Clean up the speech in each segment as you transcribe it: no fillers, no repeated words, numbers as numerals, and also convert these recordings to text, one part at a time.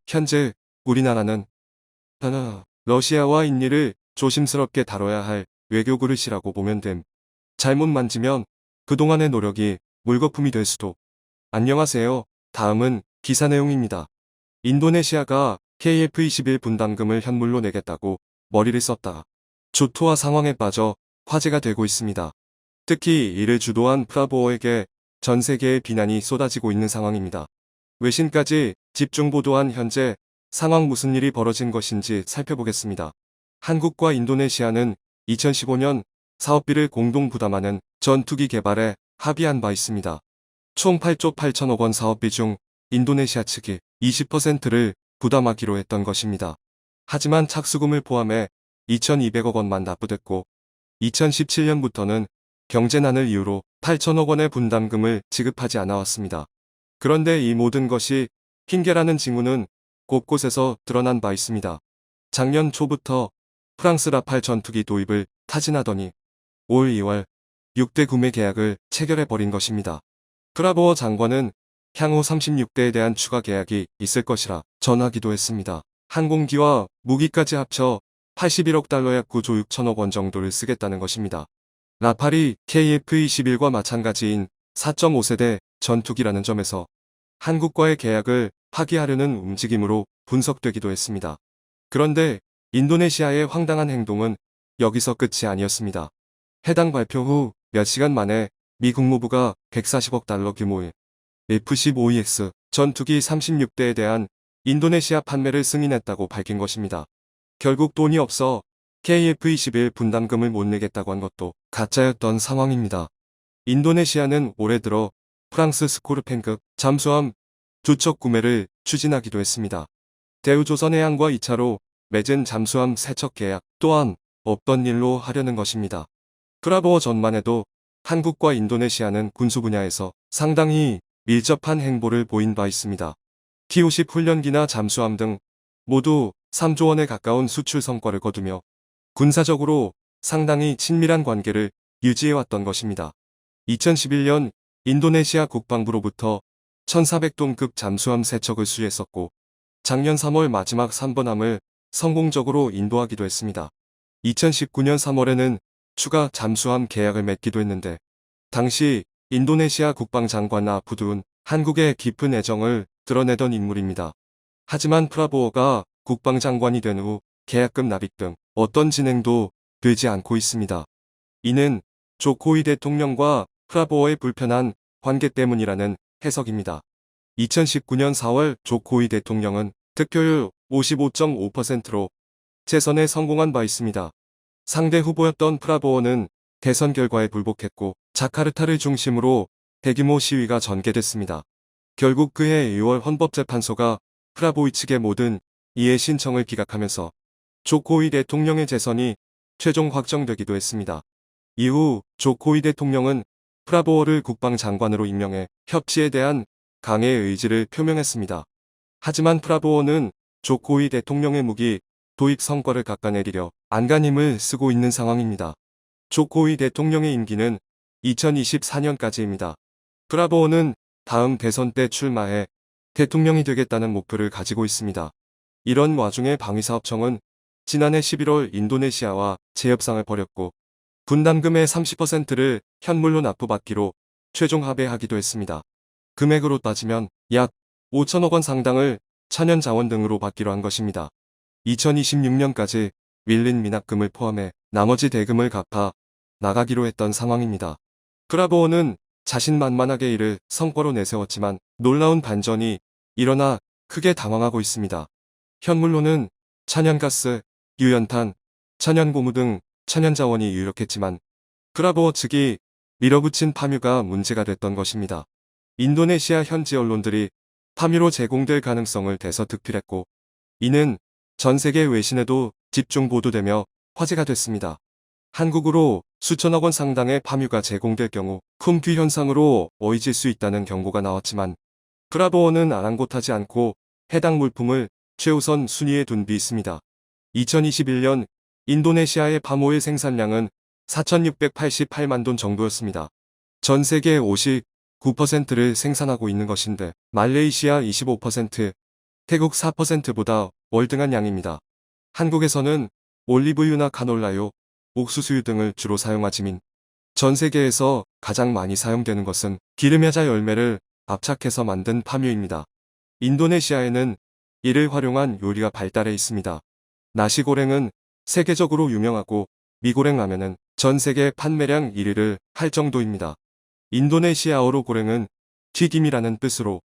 현재 우리나라는 러시아와 인리를 조심스럽게 다뤄야 할 외교 그릇이라고 보면 됨. 잘못 만지면 그동안의 노력이 물거품이 될 수도. 안녕하세요. 다음은 기사 내용입니다. 인도네시아가 KF-21 분담금을 현물로 내겠다고 머리를 썼다. 조토화 상황에 빠져 화제가 되고 있습니다. 특히 이를 주도한 프라보어에게 전 세계의 비난이 쏟아지고 있는 상황입니다. 외신까지 집중 보도한 현재 상황 무슨 일이 벌어진 것인지 살펴보겠습니다. 한국과 인도네시아는 2015년 사업비를 공동 부담하는 전투기 개발에 합의한 바 있습니다. 총 8조 8천억 원 사업비 중 인도네시아 측이 20%를 부담하기로 했던 것입니다. 하지만 착수금을 포함해 2,200억 원만 납부됐고 2017년부터는 경제난을 이유로 8천억 원의 분담금을 지급하지 않아 왔습니다. 그런데 이 모든 것이 핑계라는 징후는 곳곳에서 드러난 바 있습니다. 작년 초부터 프랑스 라팔 전투기 도입을 타진하더니 올 2월 6대 구매 계약을 체결해버린 것입니다. 프라보어 장관은 향후 36대에 대한 추가 계약이 있을 것이라 전하기도 했습니다. 항공기와 무기까지 합쳐 81억 달러 약 9조 6천억 원 정도를 쓰겠다는 것입니다. 라팔이 KF-21과 마찬가지인 4.5세대 전투기라는 점에서 한국과의 계약을 파기하려는 움직임으로 분석되기도 했습니다. 그런데 인도네시아의 황당한 행동은 여기서 끝이 아니었습니다. 해당 발표 후 몇 시간 만에 미 국무부가 140억 달러 규모의 F-15EX 전투기 36대에 대한 인도네시아 판매를 승인했다고 밝힌 것입니다. 결국 돈이 없어 KF-21 분담금을 못 내겠다고 한 것도 가짜였던 상황입니다. 인도네시아는 올해 들어 프랑스 스코르펜급 잠수함 2척 구매를 추진하기도 했습니다. 대우조선해양과 2차로 맺은 잠수함 3척 계약 또한 없던 일로 하려는 것입니다. 프라보어 전만 해도 한국과 인도네시아는 군수 분야에서 상당히 밀접한 행보를 보인 바 있습니다. T-50 훈련기나 잠수함 등 모두 3조 원에 가까운 수출 성과를 거두며 군사적으로 상당히 친밀한 관계를 유지해왔던 것입니다. 2011년 인도네시아 국방부로부터 1400톤급 잠수함 3척을 수주했었고 작년 3월 마지막 3번함을 성공적으로 인도하기도 했습니다. 2019년 3월에는 추가 잠수함 계약을 맺기도 했는데 당시 인도네시아 국방장관 아푸두은 한국의 깊은 애정을 드러내던 인물입니다. 하지만 프라보어가 국방장관이 된 후 계약금 납입 등 어떤 진행도 되지 않고 있습니다. 이는 조코이 대통령과 프라보어의 불편한 관계 때문이라는 해석입니다. 2019년 4월 조코이 대통령은 득표율 55.5%로 재선에 성공한 바 있습니다. 상대 후보였던 프라보어는 대선 결과에 불복했고 자카르타를 중심으로 대규모 시위가 전개됐습니다. 결국 그해 2월 헌법재판소가 프라보이 측의 모든 이해 신청을 기각하면서 조코이 대통령의 재선이 최종 확정되기도 했습니다. 이후 조코이 대통령은 프라보어를 국방장관으로 임명해 협치에 대한 강의 의지를 표명했습니다. 하지만 프라보어는 조코이 대통령의 무기 도입 성과를 깎아내리려 안간힘을 쓰고 있는 상황입니다. 조코이 대통령의 임기는 2024년까지입니다. 프라보어는 다음 대선 때 출마해 대통령이 되겠다는 목표를 가지고 있습니다. 이런 와중에 방위사업청은 지난해 11월 인도네시아와 재협상을 벌였고 분담금의 30%를 현물로 납부받기로 최종 합의하기도 했습니다. 금액으로 따지면 약 5천억 원 상당을 천연자원 등으로 받기로 한 것입니다. 2026년까지 밀린 미납금을 포함해 나머지 대금을 갚아 나가기로 했던 상황입니다. 프라보어는 자신만만하게 이를 성과로 내세웠지만 놀라운 반전이 일어나 크게 당황하고 있습니다. 현물로는 천연가스, 유연탄, 천연고무 등 천연자원이 유력했지만 프라보어 측이 밀어붙인 파묘가 문제가 됐던 것입니다. 인도네시아 현지 언론들이 파묘로 제공될 가능성을 대서특필했고 이는 전 세계 외신에도 집중 보도되며 화제가 됐습니다. 한국으로 수천억 원 상당의 파묘가 제공될 경우 품귀 현상으로 어이질 수 있다는 경고가 나왔지만 프라보어는 아랑곳하지 않고 해당 물품을 최우선 순위에 둔 비 있습니다. 2021년 인도네시아의 파모의 생산량은 4,688만 톤 정도였습니다. 전 세계 9%를 생산하고 있는 것인데 말레이시아 25%, 태국 4%보다 월등한 양입니다. 한국에서는 올리브유나 카놀라유, 옥수수유 등을 주로 사용하지만 전 세계에서 가장 많이 사용되는 것은 기름야자 열매를 압착해서 만든 파뮤입니다. 인도네시아에는 이를 활용한 요리가 발달해 있습니다. 나시고랭은 세계적으로 유명하고 미고랭 라면은 전 세계 판매량 1위를 할 정도입니다. 인도네시아어로 고랭은 튀김이라는 뜻으로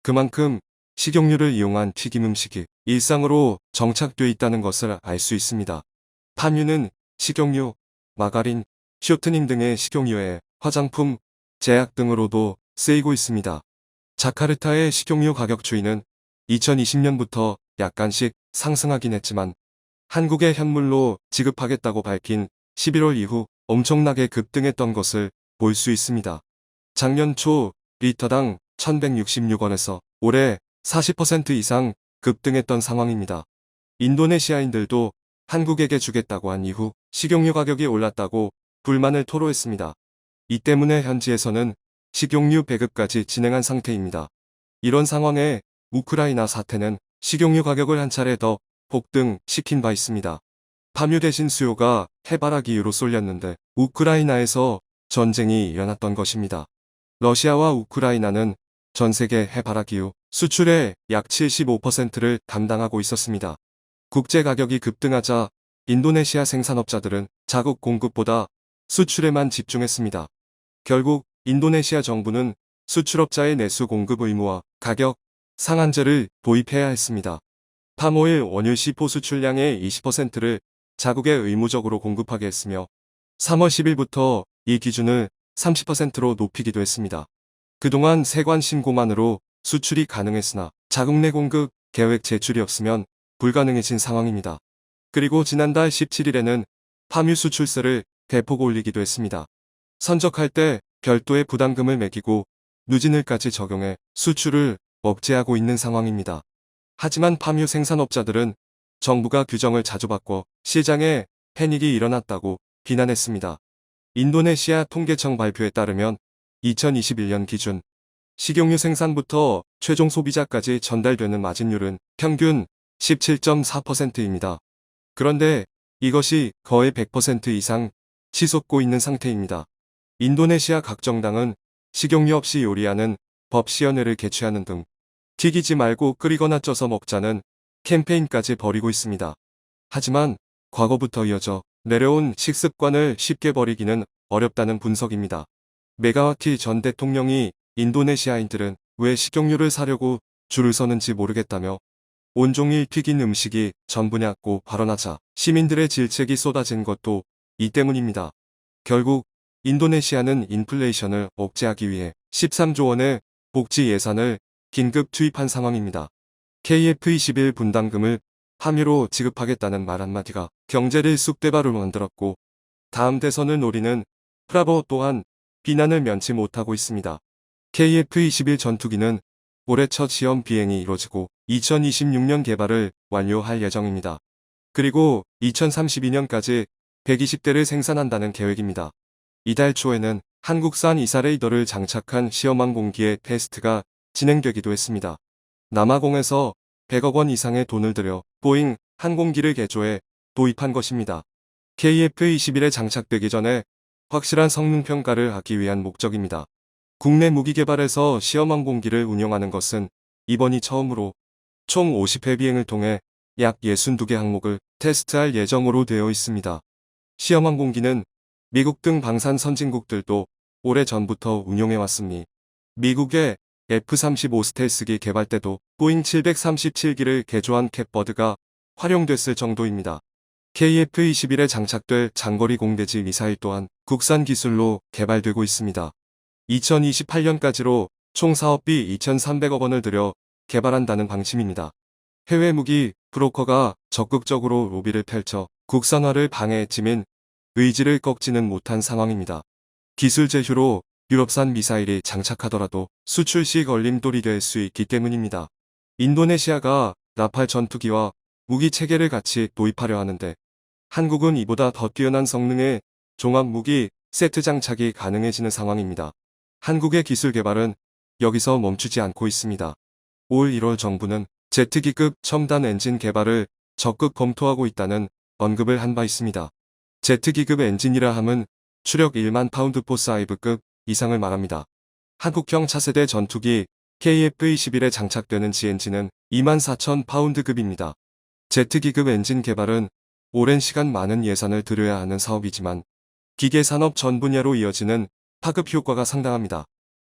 그만큼 식용유를 이용한 튀김 음식이 일상으로 정착되어 있다는 것을 알 수 있습니다. 파뮤는 식용유, 마가린, 쇼트닝 등의 식용유에 화장품, 제약 등으로도 쓰이고 있습니다. 자카르타의 식용유 가격 추이는 2020년부터 약간씩 상승하긴 했지만 한국에 현물로 지급하겠다고 밝힌 11월 이후 엄청나게 급등했던 것을 볼 수 있습니다. 작년 초 리터당 1166원에서 올해 40% 이상 급등했던 상황입니다. 인도네시아인들도 한국에게 주겠다고 한 이후 식용유 가격이 올랐다고 불만을 토로했습니다. 이 때문에 현지에서는 식용유 배급까지 진행한 상태입니다. 이런 상황에 우크라이나 사태는 식용유 가격을 한 차례 더 폭등시킨 바 있습니다. 파뮤 대신 수요가 해바라기유로 쏠렸는데 우크라이나에서 전쟁이 일어났던 것입니다. 러시아와 우크라이나는 전 세계 해바라기유 수출의 약 75%를 담당하고 있었습니다. 국제 가격이 급등하자 인도네시아 생산업자들은 자국 공급보다 수출에만 집중했습니다. 결국 인도네시아 정부는 수출업자의 내수 공급 의무와 가격 상한제를 도입해야 했습니다. 파모일 원유 C4 수출량의 20%를 자국에 의무적으로 공급하게 했으며 3월 10일부터 이 기준을 30%로 높이기도 했습니다. 그동안 세관 신고만으로 수출이 가능했으나 자국 내 공급 계획 제출이 없으면 불가능해진 상황입니다. 그리고 지난달 17일에는 파뮤 수출세를 대폭 올리기도 했습니다. 선적할 때 별도의 부담금을 매기고 누진을까지 적용해 수출을 억제하고 있는 상황입니다. 하지만 파뮤 생산업자들은 정부가 규정을 자주 바꿔 시장에 패닉이 일어났다고 비난했습니다. 인도네시아 통계청 발표에 따르면 2021년 기준 식용유 생산부터 최종 소비자까지 전달되는 마진율은 평균 17.4%입니다. 그런데 이것이 거의 100% 이상 치솟고 있는 상태입니다. 인도네시아 각 정당은 식용유 없이 요리하는 법 시연회를 개최하는 등 튀기지 말고 끓이거나 쪄서 먹자는 캠페인까지 벌이고 있습니다. 하지만 과거부터 이어져 내려온 식습관을 쉽게 버리기는 어렵다는 분석입니다. 메가와티 전 대통령이 인도네시아인들은 왜 식용유를 사려고 줄을 서는지 모르겠다며 온종일 튀긴 음식이 전부냐고 발언하자 시민들의 질책이 쏟아진 것도 이 때문입니다. 결국 인도네시아는 인플레이션을 억제하기 위해 13조 원의 복지 예산을 긴급 투입한 상황입니다. KF21 분담금을 파뮤로 지급하겠다는 말 한마디가 경제를 쑥대밭으로 만들었고 다음 대선을 노리는 프라보 또한 비난을 면치 못하고 있습니다. KF21 전투기는 올해 첫 시험 비행이 이뤄지고 2026년 개발을 완료할 예정입니다. 그리고 2032년까지 120대를 생산한다는 계획입니다. 이달 초에는 한국산 이사레이더를 장착한 시험항공기의 테스트가 진행되기도 했습니다. 남아공에서 100억 원 이상의 돈을 들여 보잉 항공기를 개조해 도입한 것입니다. KF21에 장착되기 전에 확실한 성능 평가를 하기 위한 목적입니다. 국내 무기 개발에서 시험항공기를 운영하는 것은 이번이 처음으로 총 50회 비행을 통해 약 62개 항목을 테스트할 예정으로 되어 있습니다. 시험항공기는 미국 등 방산 선진국들도 오래전부터 운용해왔으니 미국의 F-35 스텔스기 개발 때도 보잉 737기를 개조한 캣버드가 활용됐을 정도입니다. KF-21에 장착될 장거리 공대지 미사일 또한 국산 기술로 개발되고 있습니다. 2028년까지로 총 사업비 2,300억 원을 들여 개발한다는 방침입니다. 해외 무기 브로커가 적극적으로 로비를 펼쳐 국산화를 방해했지만 의지를 꺾지는 못한 상황입니다. 기술 제휴로 유럽산 미사일이 장착하더라도 수출 시 걸림돌이 될 수 있기 때문입니다. 인도네시아가 라팔 전투기와 무기 체계를 같이 도입하려 하는데 한국은 이보다 더 뛰어난 성능의 종합무기 세트 장착이 가능해지는 상황입니다. 한국의 기술 개발은 여기서 멈추지 않고 있습니다. 올 1월 정부는 Z기급 첨단 엔진 개발을 적극 검토하고 있다는 언급을 한 바 있습니다. Z기급 엔진이라 함은 추력 1만 파운드 포스 5급 이상을 말합니다. 한국형 차세대 전투기 KF-21에 장착되는 G엔진은 24,000 파운드급입니다. Z기급 엔진 개발은 오랜 시간 많은 예산을 들여야 하는 사업이지만 기계산업 전 분야로 이어지는 파급 효과가 상당합니다.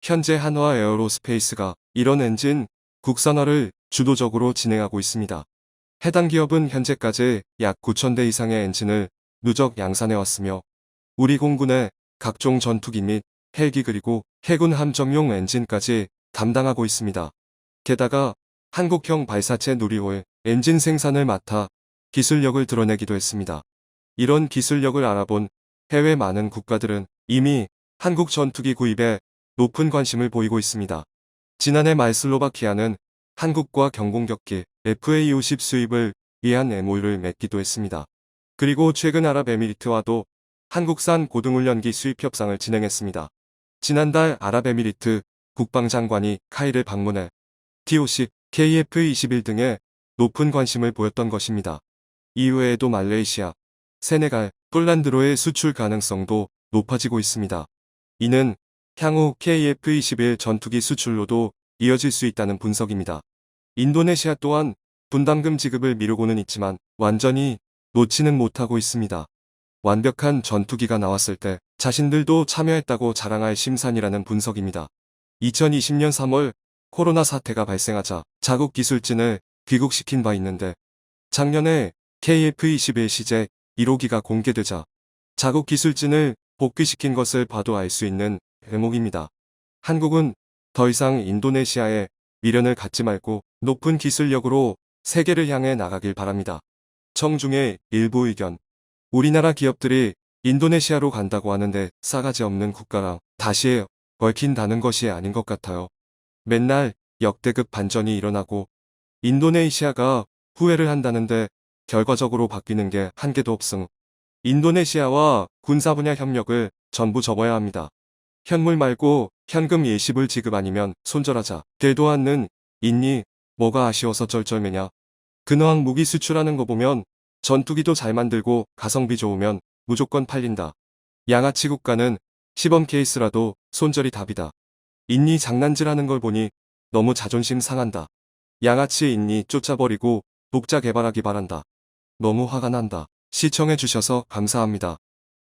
현재 한화 에어로스페이스가 이런 엔진 국산화를 주도적으로 진행하고 있습니다. 해당 기업은 현재까지 약 9,000대 이상의 엔진을 누적 양산해왔으며 우리 공군의 각종 전투기 및 헬기 그리고 해군 함정용 엔진까지 담당하고 있습니다. 게다가 한국형 발사체 누리호의 엔진 생산을 맡아 기술력을 드러내기도 했습니다. 이런 기술력을 알아본 해외 많은 국가들은 이미 한국 전투기 구입에 높은 관심을 보이고 있습니다. 지난해 말 슬로바키아는 한국과 경공격기 FA-50 수입을 위한 MOU를 맺기도 했습니다. 그리고 최근 아랍에미리트와도 한국산 고등훈련기 수입 협상을 진행했습니다. 지난달 아랍에미리트 국방장관이 카이를 방문해 TOC, KF-21 등에 높은 관심을 보였던 것입니다. 이외에도 말레이시아, 세네갈, 폴란드로의 수출 가능성도 높아지고 있습니다. 이는 향후 KF-21 전투기 수출로도 이어질 수 있다는 분석입니다. 인도네시아 또한 분담금 지급을 미루고는 있지만 완전히 놓지는 못하고 있습니다. 완벽한 전투기가 나왔을 때 자신들도 참여했다고 자랑할 심산이라는 분석입니다. 2020년 3월 코로나 사태가 발생하자 자국 기술진을 귀국시킨 바 있는데 작년에 KF-21 시제 1호기가 공개되자 자국 기술진을 복귀시킨 것을 봐도 알 수 있는 대목입니다. 한국은 더 이상 인도네시아에 미련을 갖지 말고 높은 기술력으로 세계를 향해 나가길 바랍니다. 청중의 일부 의견. 우리나라 기업들이 인도네시아로 간다고 하는데 싸가지 없는 국가라 다시 얽힌다는 것이 아닌 것 같아요. 맨날 역대급 반전이 일어나고 인도네시아가 후회를 한다는데 결과적으로 바뀌는 게 한 개도 없음. 인도네시아와 군사 분야 협력을 전부 접어야 합니다. 현물 말고 현금 예시불 지급 아니면 손절하자. 되도 않는 있니 뭐가 아쉬워서 쩔쩔매냐. 근어항 무기 수출하는 거 보면 전투기도 잘 만들고 가성비 좋으면 무조건 팔린다. 양아치 국가는 시범 케이스라도 손절이 답이다. 있니 장난질하는 걸 보니 너무 자존심 상한다. 양아치 있니 쫓아버리고 독자 개발하기 바란다. 너무 화가 난다. 시청해주셔서 감사합니다.